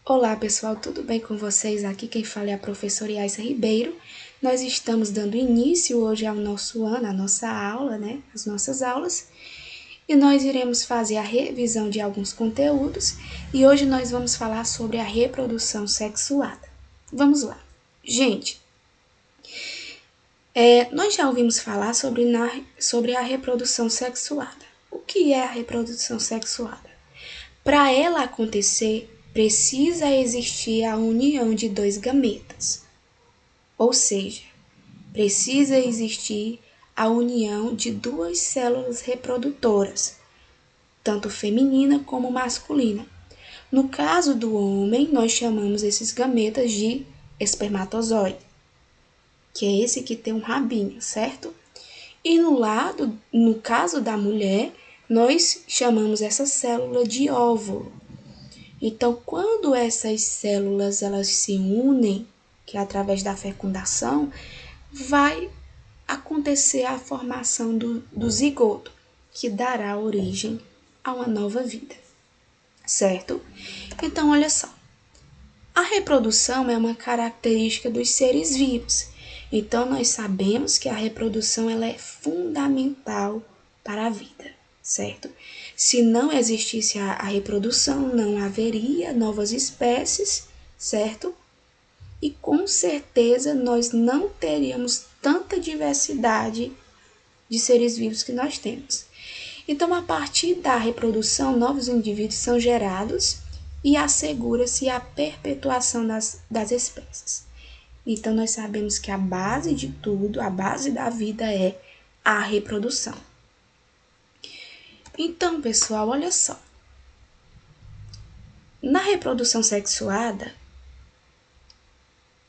Olá pessoal, tudo bem com vocês? Aqui quem fala é a professora Yaisa Ribeiro. Nós estamos dando início hoje ao nosso ano, à nossa aula, as nossas aulas. E nós iremos fazer a revisão de alguns conteúdos. E hoje nós vamos falar sobre a reprodução sexuada. Vamos lá. Gente, nós já ouvimos falar sobre a reprodução sexuada. O que é a reprodução sexuada? Para ela acontecer, precisa existir a união de dois gametas, ou seja, precisa existir a união de duas células reprodutoras, tanto feminina como masculina. No caso do homem, nós chamamos esses gametas de espermatozoide, que é esse que tem um rabinho, certo? E no caso da mulher, nós chamamos essa célula de óvulo. Então, quando essas células elas se unem, que é através da fecundação, vai acontecer a formação do zigoto, que dará origem a uma nova vida, certo? Então, olha só, a reprodução é uma característica dos seres vivos. Então, nós sabemos que a reprodução ela é fundamental para a vida, certo? Se não existisse a reprodução, não haveria novas espécies, certo? E com certeza nós não teríamos tanta diversidade de seres vivos que nós temos. Então, a partir da reprodução, novos indivíduos são gerados e assegura-se a perpetuação das espécies. Então, nós sabemos que a base de tudo, a base da vida é a reprodução. Então, pessoal, olha só. Na reprodução sexuada,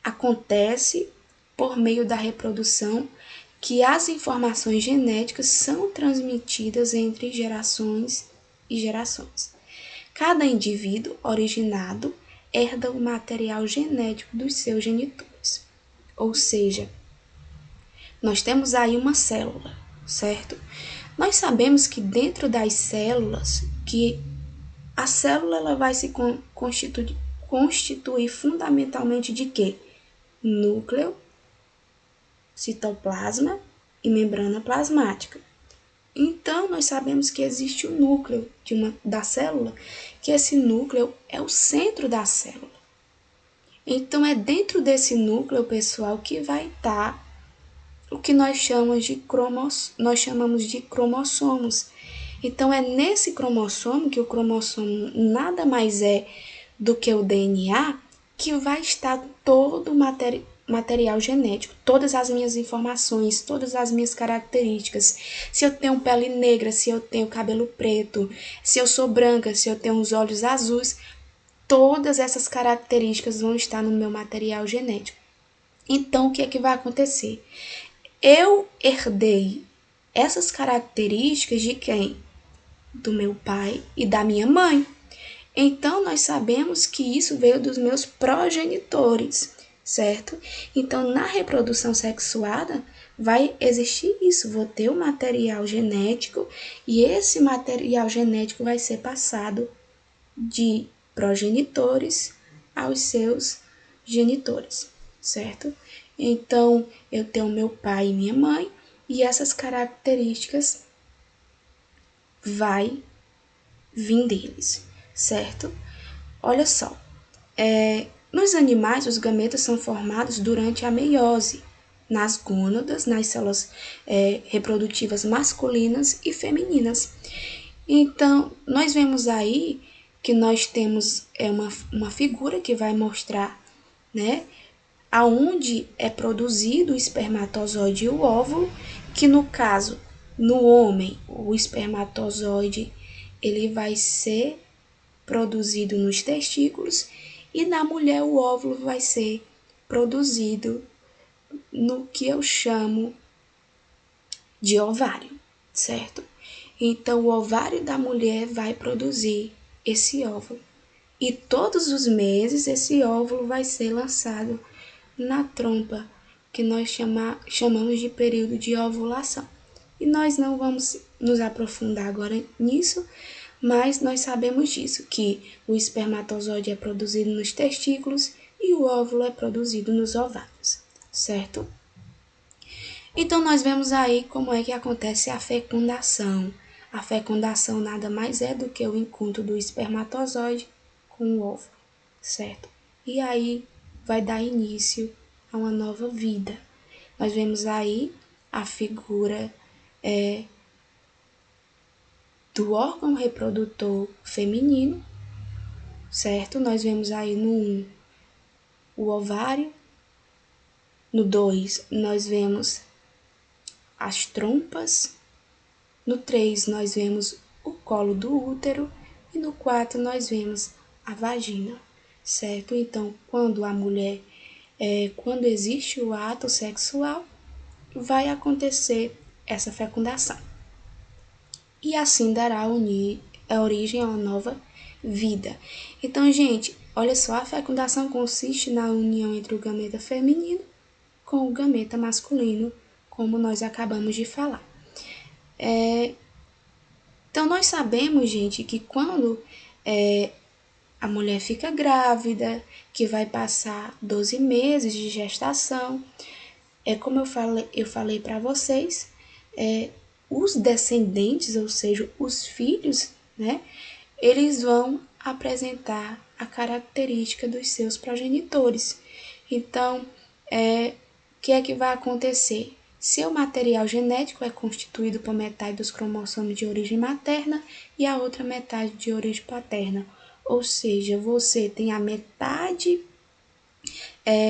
acontece por meio da reprodução que as informações genéticas são transmitidas entre gerações e gerações. Cada indivíduo originado herda o material genético dos seus genitores. Ou seja, nós temos aí uma célula, certo? Nós sabemos que dentro das células, que a célula ela vai se constituir fundamentalmente de quê? Núcleo, citoplasma e membrana plasmática. Então, nós sabemos que existe o núcleo da célula, que esse núcleo é o centro da célula. Então, é dentro desse núcleo, pessoal, que vai estar o que nós chamamos de cromossomos. Então, é nesse cromossomo, que o cromossomo nada mais é do que o DNA, que vai estar todo o material genético, todas as minhas informações, todas as minhas características. Se eu tenho pele negra, se eu tenho cabelo preto, se eu sou branca, se eu tenho os olhos azuis, todas essas características vão estar no meu material genético. Então, o que é que vai acontecer? Eu herdei essas características de quem? Do meu pai e da minha mãe. Então, nós sabemos que isso veio dos meus progenitores, certo? Então, na reprodução sexuada, vai existir isso. Vou ter o material genético e esse material genético vai ser passado de progenitores aos seus genitores, certo? Então, eu tenho meu pai e minha mãe e essas características vai vir deles, certo? Olha só, nos animais os gametas são formados durante a meiose, nas gônadas, nas células reprodutivas masculinas e femininas. Então, nós vemos aí que nós temos uma figura que vai mostrar, aonde é produzido o espermatozoide e o óvulo, que no caso, no homem, o espermatozoide ele vai ser produzido nos testículos e na mulher o óvulo vai ser produzido no que eu chamo de ovário, certo? Então, o ovário da mulher vai produzir esse óvulo. E todos os meses esse óvulo vai ser lançado na trompa, que nós chamamos de período de ovulação. E nós não vamos nos aprofundar agora nisso, Mas nós sabemos disso, que o espermatozoide é produzido nos testículos e o óvulo é produzido nos ovários, certo? Então, nós vemos aí como é que acontece a fecundação. A fecundação nada mais é do que o encontro do espermatozoide com o óvulo, certo? E aí vai dar início a uma nova vida. Nós vemos aí a figura do órgão reprodutor feminino, certo? Nós vemos aí no 1 o ovário, no 2 nós vemos as trompas, no 3 nós vemos o colo do útero e no 4 nós vemos a vagina, certo? Então, quando a mulher, quando existe o ato sexual, vai acontecer essa fecundação. E assim dará origem a uma nova vida. Então, gente, olha só, a fecundação consiste na união entre o gameta feminino com o gameta masculino, como nós acabamos de falar. Então, nós sabemos, gente, que quando a mulher fica grávida, que vai passar 12 meses de gestação, como eu falei para vocês, os descendentes, ou seja, os filhos, né, eles vão apresentar a característica dos seus progenitores. Então, o que é que vai acontecer? Seu material genético é constituído por metade dos cromossomos de origem materna e a outra metade de origem paterna. Ou seja, você tem a metade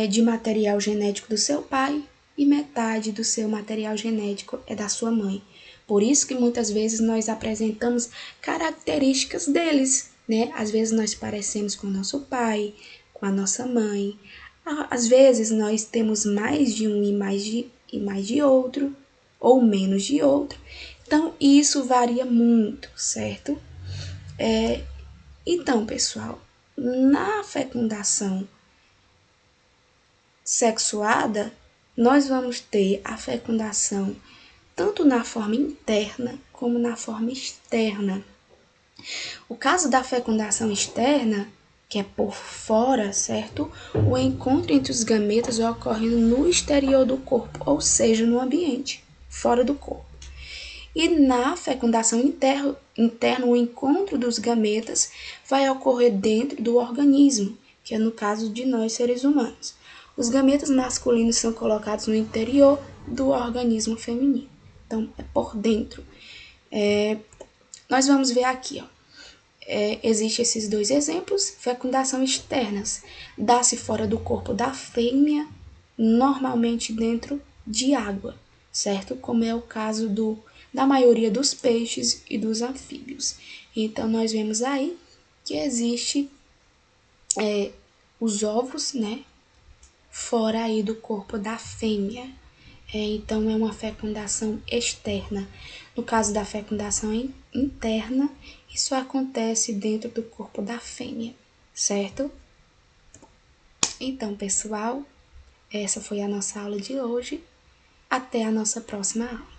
de material genético do seu pai e metade do seu material genético é da sua mãe. Por isso que muitas vezes nós apresentamos características deles, né? Às vezes nós parecemos com o nosso pai, com a nossa mãe. Às vezes nós temos mais de um e mais de outro, ou menos de outro. Então, isso varia muito, certo? Então, pessoal, na fecundação sexuada, nós vamos ter a fecundação tanto na forma interna como na forma externa. O caso da fecundação externa, que é por fora, certo? O encontro entre os gametas ocorre no exterior do corpo, ou seja, no ambiente, fora do corpo. E na fecundação interna, o encontro dos gametas vai ocorrer dentro do organismo, que é no caso de nós seres humanos. Os gametas masculinos são colocados no interior do organismo feminino. Então, é por dentro. Nós vamos ver aqui, ó. Existem esses dois exemplos. Fecundação externas. Dá-se fora do corpo da fêmea, normalmente dentro de água, certo? Como é o caso da maioria dos peixes e dos anfíbios. Então, nós vemos aí que existe os ovos, né? Fora aí do corpo da fêmea. Então, é uma fecundação externa. No caso da fecundação interna, isso acontece dentro do corpo da fêmea, certo? Então, pessoal, essa foi a nossa aula de hoje. Até a nossa próxima aula.